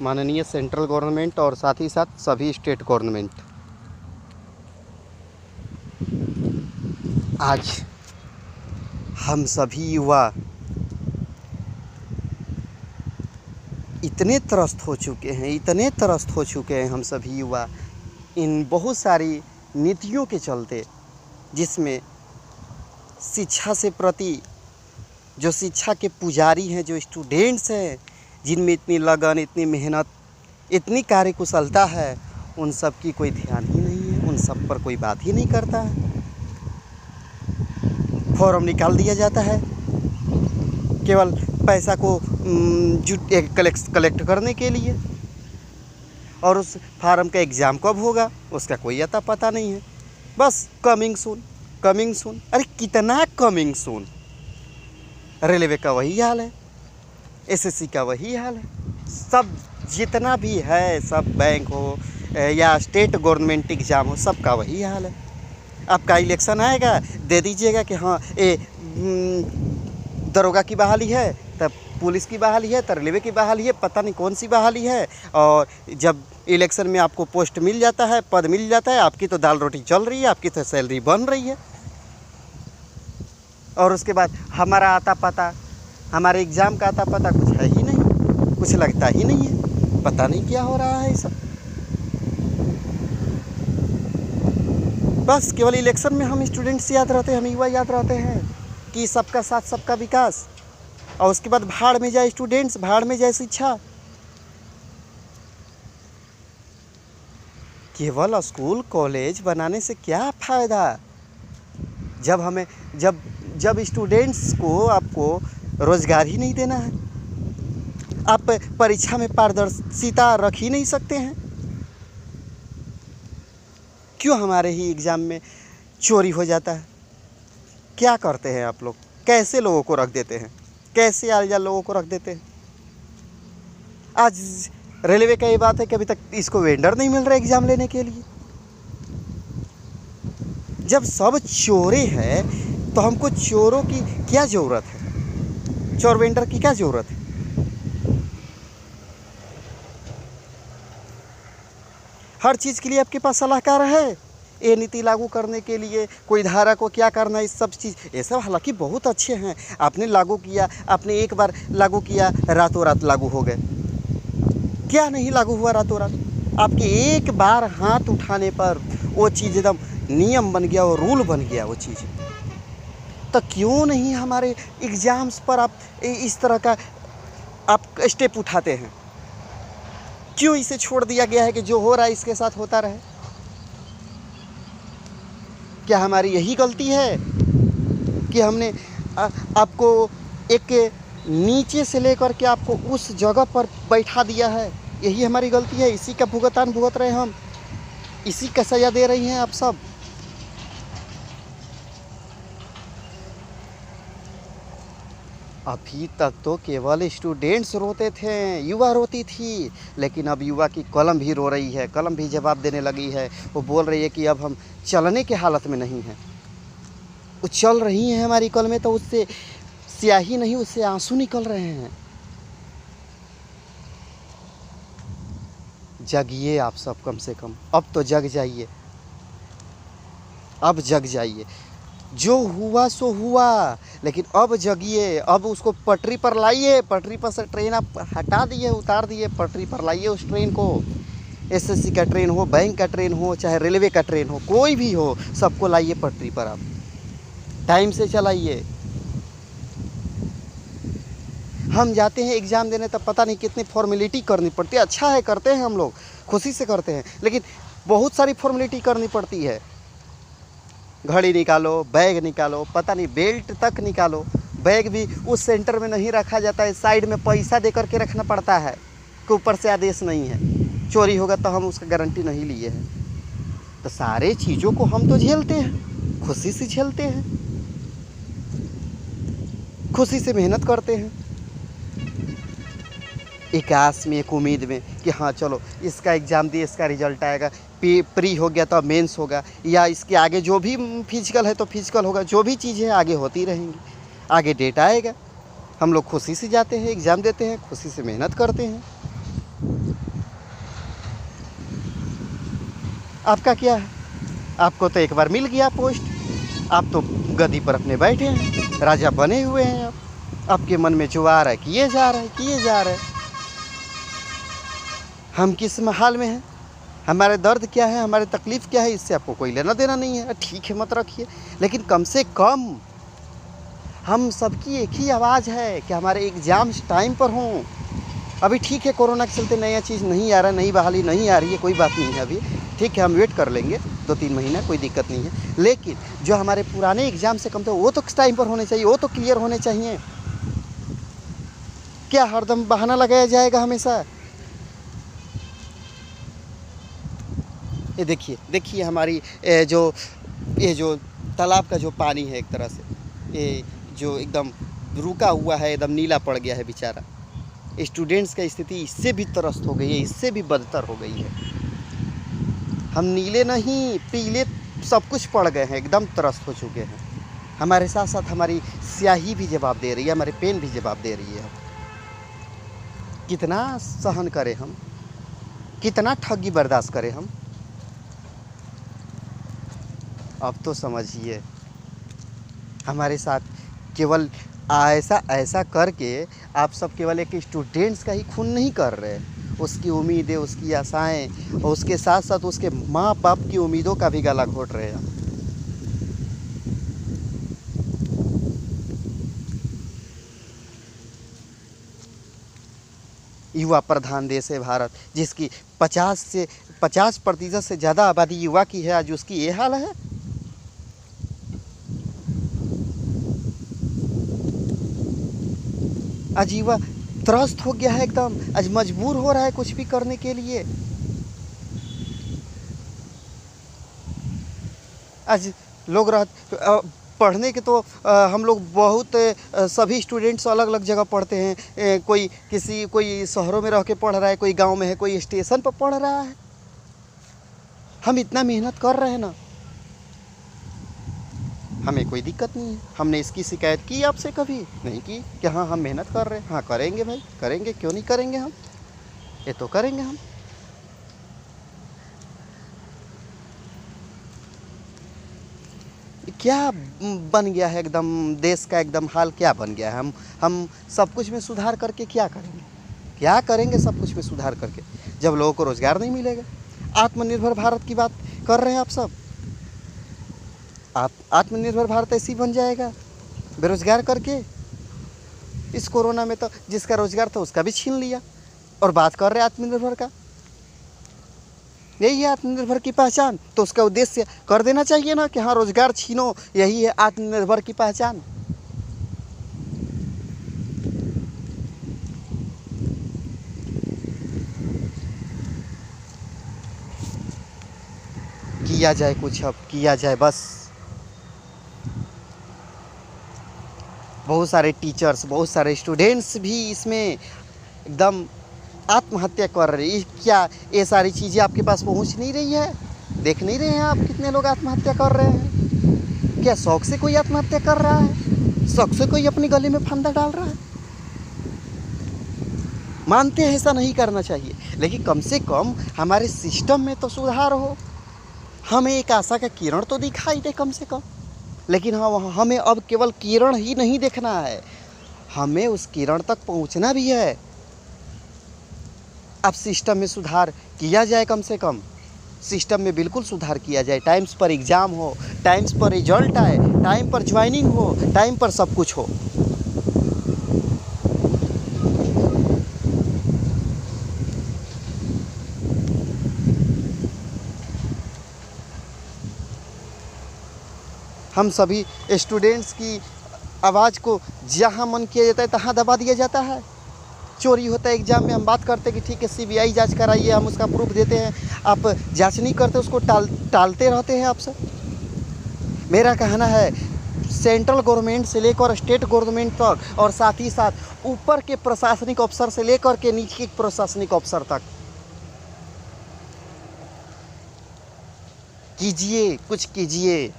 माननीय central government और साथ ही साथ सभी स्टेट गवर्नमेंट, आज हम सभी युवा इतने त्रस्त हो चुके हैं हम सभी युवा इन बहुत सारी नीतियों के चलते, जिसमें शिक्षा से प्रति जो शिक्षा के पुजारी हैं, जो स्टूडेंट्स हैं, जिनमें इतनी लगन, इतनी मेहनत, इतनी कार्यकुशलता है, उन सब की कोई ध्यान ही नहीं है, उन सब पर कोई बात ही नहीं करता है। फॉर्म निकाल दिया जाता है केवल पैसा को कलेक्ट करने के लिए, और उस फार्म का एग्ज़ाम कब होगा उसका कोई अता पता नहीं है। बस कमिंग सून। अरे कितना कमिंग सून। रेलवे का वही हाल है, एसएससी का वही हाल है, सब जितना भी है, सब बैंक हो या स्टेट गवर्नमेंट एग्ज़ाम हो, सबका वही हाल है। आपका इलेक्शन आएगा, दे दीजिएगा कि हाँ दरोगा की बहाली है, तब पुलिस की बहाली है, तब रेलवे की बहाली है, पता नहीं कौन सी बहाली है। और जब इलेक्शन में आपको पोस्ट मिल जाता है, पद मिल जाता है, आपकी तो दाल रोटी चल रही है, आपकी तो सैलरी बन रही है, और उसके बाद हमारा आता पता, हमारे एग्ज़ाम का आता पता कुछ है ही नहीं, कुछ लगता ही नहीं है। पता नहीं क्या हो रहा है ये सब। बस केवल इलेक्शन में हम स्टूडेंट्स याद रहते हैं, हम युवा याद रहते हैं कि सबका साथ सबका विकास, और उसके बाद भाड़ में जाए स्टूडेंट्स, भाड़ में जाए शिक्षा। केवल स्कूल कॉलेज बनाने से क्या फ़ायदा, जब स्टूडेंट्स को आपको रोज़गार ही नहीं देना है, आप परीक्षा में पारदर्शिता रख ही नहीं सकते हैं। क्यों हमारे ही एग्ज़ाम में चोरी हो जाता है? क्या करते हैं आप लोग? कैसे लोगों को रख देते हैं, कैसे आलजाल लोगों को रख देते हैं? आज रेलवे का ये बात है कि अभी तक इसको वेंडर नहीं मिल रहा एग्ज़ाम लेने के लिए। जब सब चोरे हैं तो हमको चोरों की क्या ज़रूरत है, चोर वेंडर की क्या ज़रूरत है? हर चीज़ के लिए आपके पास सलाहकार है, ये नीति लागू करने के लिए कोई धारा को क्या करना है, इस सब चीज़, ये सब हालांकि बहुत अच्छे हैं। आपने लागू किया, आपने एक बार लागू किया, रातों रात लागू हो गए। क्या नहीं लागू हुआ रातों रात? आपके एक बार हाथ उठाने पर वो चीज़ एकदम नियम बन गया, वो रूल बन गया वो चीज़। तो क्यों नहीं हमारे एग्ज़ाम्स पर आप इस तरह का आप स्टेप उठाते हैं? क्यों इसे छोड़ दिया गया है कि जो हो रहा है इसके साथ होता रहे? क्या हमारी यही गलती है कि हमने आपको एक नीचे से लेकर के आपको उस जगह पर बैठा दिया है? यही हमारी गलती है, इसी का भुगतान भुगत रहे हैं हम, इसी का सज़ा दे रही हैं आप सब। अभी तक तो केवल स्टूडेंट्स रोते थे, युवा रोती थी, लेकिन अब युवा की कलम भी रो रही है, कलम भी जवाब देने लगी है। वो बोल रही है कि अब हम चलने के हालत में नहीं हैं। वो चल रही हैं हमारी कलमें, तो उससे स्याही नहीं, उससे आंसू निकल रहे हैं। जगिए आप सब, कम से कम अब तो जग जाइए, अब जग जाइए। जो हुआ सो हुआ, लेकिन अब जगिए, अब उसको पटरी पर लाइए। पटरी पर से ट्रेन आप हटा दिए, उतार दिए, पटरी पर लाइए उस ट्रेन को। एसएससी का ट्रेन हो, बैंक का ट्रेन हो, चाहे रेलवे का ट्रेन हो, कोई भी हो, सबको लाइए पटरी पर। आप टाइम से चलाइए। हम जाते हैं एग्ज़ाम देने, तब पता नहीं कितनी फॉर्मेलिटी करनी पड़ती है। अच्छा है, करते हैं हम लोग, खुशी से करते हैं, लेकिन बहुत सारी फॉर्मेलिटी करनी पड़ती है। घड़ी निकालो, बैग निकालो, पता नहीं बेल्ट तक निकालो। बैग भी उस सेंटर में नहीं रखा जाता है, साइड में पैसा दे करके रखना पड़ता है कि ऊपर से आदेश नहीं है, चोरी होगा तो हम उसका गारंटी नहीं लिए हैं। तो सारे चीज़ों को हम तो झेलते हैं, खुशी से झेलते हैं, खुशी से मेहनत करते हैं, एक आस में, एक उम्मीद में कि हाँ चलो इसका एग्ज़ाम दिए, इसका रिजल्ट आएगा, प्री हो गया तो मेंस होगा, या इसके आगे जो भी फिजिकल है तो फिजिकल होगा, जो भी चीज़ें आगे होती रहेंगी, आगे डेट आएगा। हम लोग खुशी से जाते हैं, एग्ज़ाम देते हैं, खुशी से मेहनत करते हैं। आपका क्या है? आपको तो एक बार मिल गया पोस्ट, आप तो गद्दी पर अपने बैठे हैं, राजा बने हुए हैं। आप आपके मन में जो आ रहा है किए जा रहा है, किए जा रहे हैं। हम किस हाल में हैं, हमारे दर्द क्या है, हमारे तकलीफ़ क्या है, इससे आपको कोई लेना देना नहीं है। ठीक है, मत रखिए, लेकिन कम से कम हम सबकी एक ही आवाज़ है कि हमारे एग्ज़ाम्स टाइम पर हों। अभी ठीक है, कोरोना के चलते नया चीज़ नहीं आ रहा, नई बहाली नहीं आ रही है, कोई बात नहीं है अभी। ठीक है, हम वेट कर लेंगे 2-3 महीना, कोई दिक्कत नहीं है। लेकिन जो हमारे पुराने एग्ज़ाम से कम थे वो तो टाइम पर होने चाहिए, वो तो क्लियर होने चाहिए। क्या हरदम बहाना लगाया जाएगा हमेशा? ये देखिए हमारी ये जो तालाब का जो पानी है, एक तरह से ये जो एकदम रुका हुआ है, एकदम नीला पड़ गया है बेचारा। स्टूडेंट्स का स्थिति इससे भी त्रस्त हो गई है, इससे भी बदतर हो गई है। हम नीले नहीं पीले सब कुछ पड़ गए हैं, एकदम त्रस्त हो चुके हैं। हमारे साथ साथ हमारी स्याही भी जवाब दे रही है, हमारे पेन भी जवाब दे रही है। कितना सहन करें हम, कितना ठगी बर्दाश्त करें हम? अब तो समझिए, हमारे साथ केवल ऐसा करके आप सब केवल एक स्टूडेंट्स का ही खून नहीं कर रहे, उसकी उम्मीदें, उसकी आशाएं और उसके साथ साथ उसके माँ बाप की उम्मीदों का भी गला घोट रहे हैं। युवा प्रधान देश है भारत, जिसकी 50% से ज़्यादा आबादी युवा की है, आज उसकी ये हाल है। आज युवा त्रस्त हो गया है एकदम, आज मजबूर हो रहा है कुछ भी करने के लिए। आज लोग पढ़ने के तो हम लोग बहुत सभी स्टूडेंट्स अलग अलग जगह पढ़ते हैं। कोई शहरों में रह के पढ़ रहा है, कोई गांव में है, कोई स्टेशन पर पढ़ रहा है। हम इतना मेहनत कर रहे हैं ना, हमें कोई दिक्कत नहीं है। हमने इसकी शिकायत की आपसे कभी नहीं की कि हाँ हम मेहनत कर रहे हैं। हाँ करेंगे भाई, करेंगे, क्यों नहीं करेंगे, हम ये तो करेंगे। हम क्या बन गया है एकदम, देश का एकदम हाल क्या बन गया है। हम सब कुछ में सुधार करके क्या करेंगे, क्या करेंगे सब कुछ में सुधार करके, जब लोगों को रोज़गार नहीं मिलेगा। आत्मनिर्भर भारत की बात कर रहे हैं आप सब। आत्मनिर्भर भारत ऐसे ही बन जाएगा बेरोजगार करके। इस कोरोना में तो जिसका रोजगार था उसका भी छीन लिया और बात कर रहे हैं आत्मनिर्भर का। यही है आत्मनिर्भर की पहचान, तो उसका उद्देश्य कर देना चाहिए ना कि हाँ रोजगार छीनो, यही है आत्मनिर्भर की पहचान। किया जाए कुछ, अब किया जाए बस। बहुत सारे टीचर्स, बहुत सारे स्टूडेंट्स भी इसमें एकदम आत्महत्या कर रहे हैं। क्या ये सारी चीज़ें आपके पास पहुंच नहीं रही है? देख नहीं रहे हैं आप कितने लोग आत्महत्या कर रहे हैं? क्या शौक से कोई आत्महत्या कर रहा है? शौक से कोई अपनी गले में फंदा डाल रहा है? मानते हैं ऐसा नहीं करना चाहिए, लेकिन कम से कम हमारे सिस्टम में तो सुधार हो, हमें एक आशा का किरण तो दिखाई दे कम से कम। लेकिन हाँ, हमें अब केवल किरण ही नहीं देखना है, हमें उस किरण तक पहुंचना भी है। अब सिस्टम में सुधार किया जाए, कम से कम सिस्टम में बिल्कुल सुधार किया जाए। टाइम्स पर एग्ज़ाम हो, टाइम्स पर रिजल्ट आए, टाइम पर ज्वाइनिंग हो, टाइम पर सब कुछ हो। हम सभी स्टूडेंट्स की आवाज़ को जहाँ मन किया जाता है तहाँ दबा दिया जाता है। चोरी होता है एग्ज़ाम में, हम बात करते हैं कि ठीक है CBI जांच कराइए, हम उसका प्रूफ देते हैं, आप जांच नहीं करते, उसको टालते रहते हैं आप सब। मेरा कहना है सेंट्रल गवर्नमेंट से लेकर स्टेट गवर्नमेंट तक और साथ ही साथ ऊपर के प्रशासनिक अफसर से लेकर के नीचे के प्रशासनिक अफसर तक, कीजिए, कुछ कीजिए।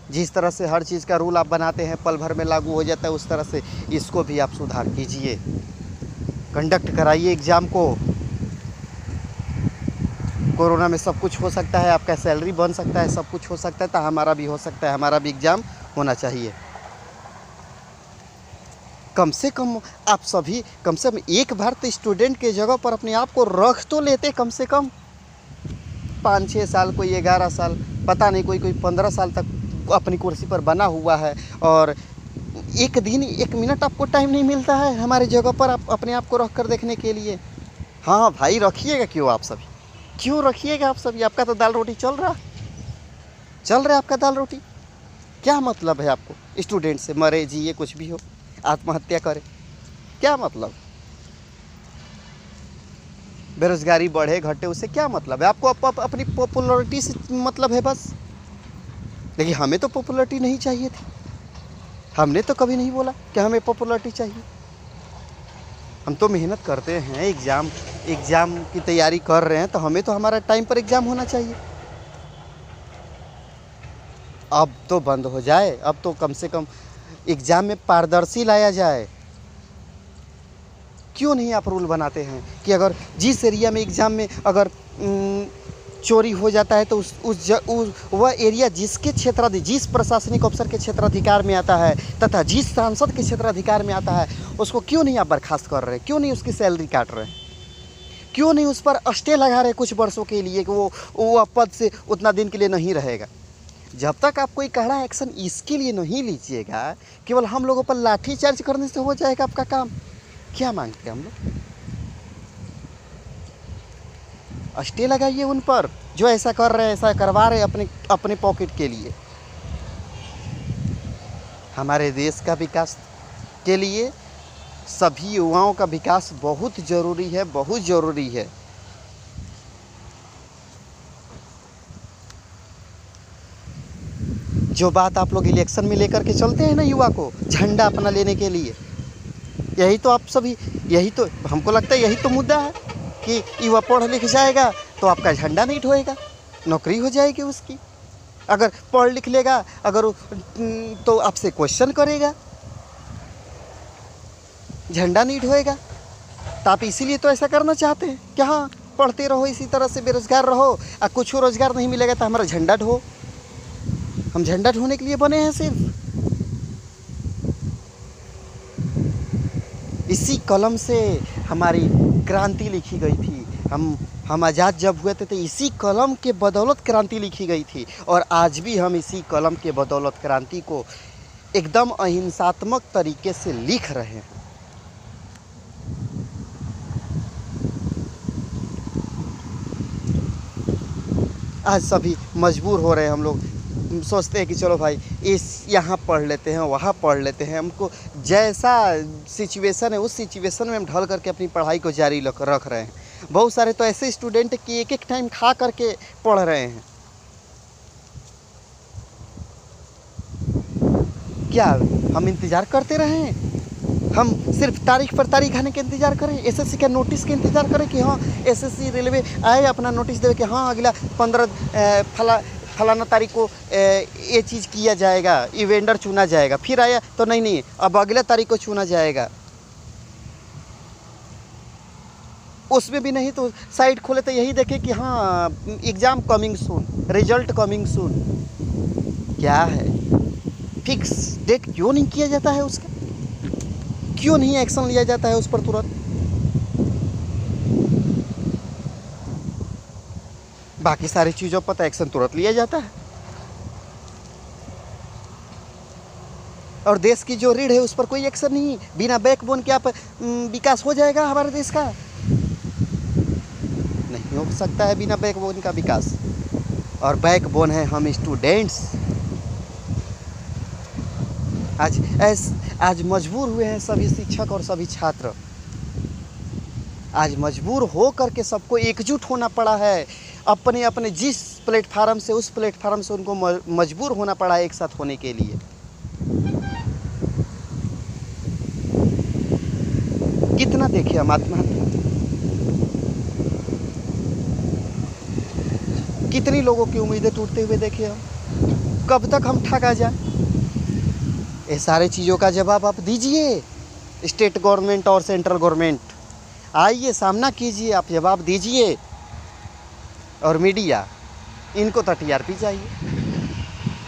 जिस तरह से हर चीज़ का रूल आप बनाते हैं पल भर में लागू हो जाता है, उस तरह से इसको भी आप सुधार कीजिए। कंडक्ट कराइए एग्ज़ाम को। कोरोना में सब कुछ हो सकता है, आपका सैलरी बन सकता है, सब कुछ हो सकता है, तो हमारा भी हो सकता है, हमारा भी एग्ज़ाम होना चाहिए। कम से कम आप सभी कम से कम एक बार तो स्टूडेंट के जगह पर अपने आप को रख तो लेते, कम से कम 5-6 साल, कोई 11 साल, पता नहीं, कोई 15 साल तक अपनी कुर्सी पर बना हुआ है, और एक दिन 1 मिनट आपको टाइम नहीं मिलता है हमारे जगह पर आप अपने आप को रख कर देखने के लिए। हाँ भाई, रखिएगा क्यों आप सभी, क्यों रखिएगा आप सभी? आपका तो दाल रोटी चल रहा है आपका दाल रोटी। क्या मतलब है आपको स्टूडेंट से? मरे जिए कुछ भी हो, आत्महत्या करे, क्या मतलब? बेरोजगारी बढ़े घटे, उससे क्या मतलब है आपको? अपनी पॉपुलैरिटी से मतलब है बस। लेकिन हमें तो पॉपुलैरिटी नहीं चाहिए थी, हमने तो कभी नहीं बोला कि हमें पॉपुलैरिटी चाहिए। हम तो मेहनत करते हैं, एग्ज़ाम की तैयारी कर रहे हैं, तो हमें तो हमारा टाइम पर एग्ज़ाम होना चाहिए। अब तो बंद हो जाए, अब तो कम से कम एग्ज़ाम में पारदर्शी लाया जाए। क्यों नहीं आप रूल बनाते हैं कि अगर जिस एरिया में एग्ज़ाम में अगर चोरी हो जाता है तो वह एरिया जिस प्रशासनिक अफसर के क्षेत्राधिकार में आता है तथा जिस सांसद के क्षेत्राधिकार में आता है, उसको क्यों नहीं आप बर्खास्त कर रहे हैं? क्यों नहीं उसकी सैलरी काट रहे हैं? क्यों नहीं उस पर स्टे लगा रहे कुछ वर्षों के लिए कि वो पद से उतना दिन के लिए नहीं रहेगा? जब तक आप कोई कड़ा एक्शन इसके लिए नहीं लीजिएगा, केवल हम लोगों पर लाठी चार्ज करने से हो जाएगा आपका काम? क्या मांगते हैं हम लोग? स्टे लगाइए उन पर जो ऐसा कर रहे हैं, ऐसा करवा रहे हैं अपने पॉकेट के लिए। हमारे देश का विकास के लिए सभी युवाओं का विकास बहुत ज़रूरी है, बहुत ज़रूरी है। जो बात आप लोग इलेक्शन में लेकर के चलते हैं ना युवा को, झंडा अपना लेने के लिए, यही तो आप सभी, यही तो हमको लगता है, यही तो मुद्दा है कि युवा पढ़ लिख जाएगा तो आपका झंडा नहीं ढोएगा, नौकरी हो जाएगी उसकी। अगर पढ़ लिख लेगा तो आपसे क्वेश्चन करेगा, झंडा नहीं ढोएगा। तो आप इसीलिए तो ऐसा करना चाहते हैं कि हाँ, पढ़ते रहो, इसी तरह से बेरोजगार रहो, और कुछ रोजगार नहीं मिलेगा तो हमारा झंडा ढो। हम झंडा ढोने के लिए बने हैं सिर्फ। इसी कलम से हमारी क्रांति लिखी गई थी। हम आज़ाद जब हुए थे तो इसी कलम के बदौलत क्रांति लिखी गई थी, और आज भी हम इसी कलम के बदौलत क्रांति को एकदम अहिंसात्मक तरीके से लिख रहे हैं। आज सभी मजबूर हो रहे हैं, हम लोग सोचते हैं कि चलो भाई यहाँ पढ़ लेते हैं, वहाँ पढ़ लेते हैं। हमको जैसा सिचुएशन है उस सिचुएशन में हम ढल करके अपनी पढ़ाई को जारी रख रहे हैं। बहुत सारे तो ऐसे स्टूडेंट कि एक टाइम खा करके पढ़ रहे हैं। क्या हम इंतज़ार करते रहें? हम सिर्फ तारीख पर तारीख आने के इंतज़ार करें? एसएससी के नोटिस के इंतज़ार करें कि हाँ, एसएससी रेलवे आए, अपना नोटिस दे कि हाँ अगला 15 फलाना तारीख को ये चीज़ किया जाएगा, ये वेंडर चुना जाएगा। फिर आया तो नहीं, अब अगला तारीख को चुना जाएगा। उसमें भी नहीं तो साइट खोले तो यही देखे कि हाँ, exam coming soon, result coming soon. क्या है? फिक्स डेट क्यों नहीं किया जाता है उसका? क्यों नहीं एक्शन लिया जाता है उस पर तुरंत? बाकी सारी चीज़ों पर तो एक्शन तुरंत लिया जाता है, और देश की जो रीढ़ है उस पर कोई एक्शन नहीं। बिना बैकबोन के आप विकास हो जाएगा हमारे देश का? नहीं हो सकता है बिना बैकबोन का विकास। और बैकबोन है हम स्टूडेंट्स। आज मजबूर हुए हैं सभी शिक्षक और सभी छात्र। आज मजबूर हो करके सबको एकजुट होना पड़ा है। अपने अपने जिस प्लेटफार्म से उस प्लेटफार्म से उनको मजबूर होना पड़ा है एक साथ होने के लिए। कितना देखे हम आत्महत्या, कितनी लोगों की उम्मीदें टूटते हुए देखे हम। कब तक हम ठगा जाए? ये सारी चीज़ों का जवाब आप दीजिए। स्टेट गवर्नमेंट और सेंट्रल गवर्नमेंट, आइए सामना कीजिए, आप जवाब दीजिए। और मीडिया, इनको तो टीआरपी चाहिए,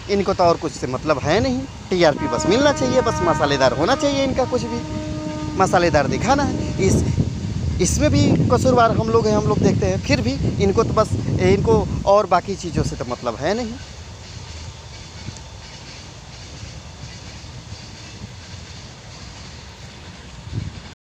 इनको तो और कुछ से मतलब है नहीं। टीआरपी बस मिलना चाहिए, बस मसालेदार होना चाहिए, इनका कुछ भी मसालेदार दिखाना है। इसमें भी कसूरवार हम लोग हैं, हम लोग देखते हैं, फिर भी इनको तो बस इनको और बाकी चीज़ों से तो मतलब है नहीं।